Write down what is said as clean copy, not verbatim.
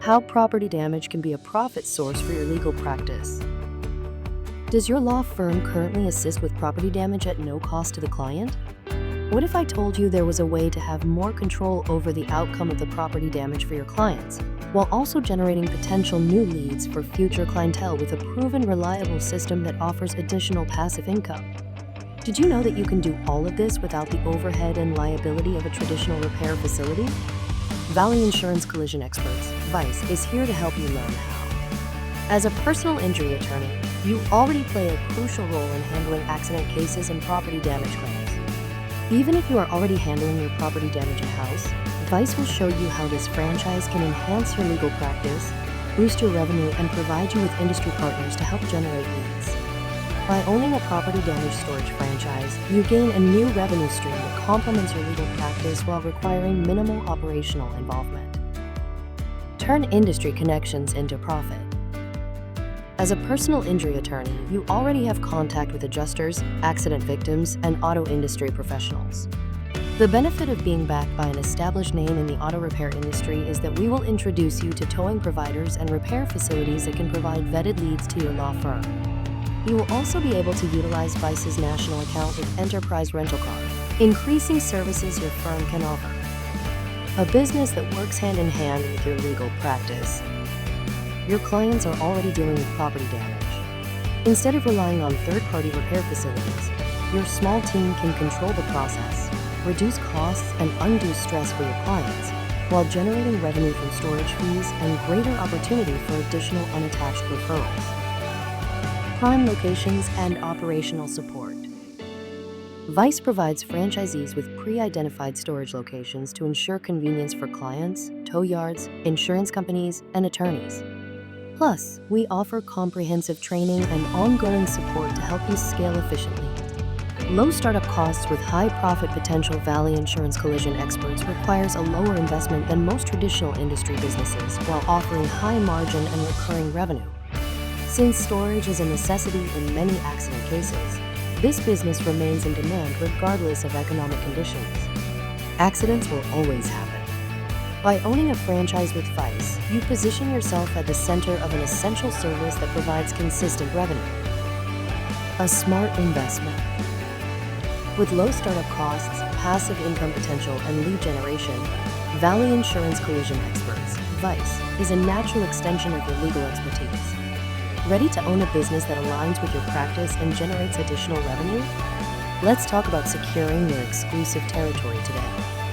how property damage can be a profit source for your legal practice. Does your law firm currently assist with property damage at no cost to the client? What if I told you there was a way to have more control over the outcome of the property damage for your clients, while also generating potential new leads for future clientele with a proven, reliable system that offers additional passive income? Did you know that you can do all of this without the overhead and liability of a traditional repair facility? Valley Insurance Collision Experts, VICE, is here to help you learn how. As a personal injury attorney, you already play a crucial role in handling accident cases and property damage claims. Even if you are already handling your property damage in-house, VICE will show you how this franchise can enhance your legal practice, boost your revenue, and provide you with industry partners to help generate leads. By owning a property damage storage franchise, you gain a new revenue stream that complements your legal practice while requiring minimal operational involvement. Turn industry connections into profit. As a personal injury attorney, you already have contact with adjusters, accident victims, and auto industry professionals. The benefit of being backed by an established name in the auto repair industry is that we will introduce you to towing providers and repair facilities that can provide vetted leads to your law firm. You will also be able to utilize VICE's national account with Enterprise Rental Car, increasing services your firm can offer. A business that works hand in hand with your legal practice. Your clients are already dealing with property damage. Instead of relying on third-party repair facilities, your small team can control the process, reduce costs, and undue stress for your clients, while generating revenue from storage fees and greater opportunity for additional unattached referrals. Prime locations and operational support. VICE provides franchisees with pre-identified storage locations to ensure convenience for clients, tow yards, insurance companies, and attorneys. Plus, we offer comprehensive training and ongoing support to help you scale efficiently. Low startup costs with high profit potential. Valley Insurance Collision Experts requires a lower investment than most traditional industry businesses while offering high margin and recurring revenue. Since storage is a necessity in many accident cases, this business remains in demand regardless of economic conditions. Accidents will always happen. By owning a franchise with VICE, you position yourself at the center of an essential service that provides consistent revenue. A smart investment. With low startup costs, passive income potential, and lead generation, Valley Insurance Collision Experts, VICE, is a natural extension of your legal expertise. Ready to own a business that aligns with your practice and generates additional revenue? Let's talk about securing your exclusive territory today.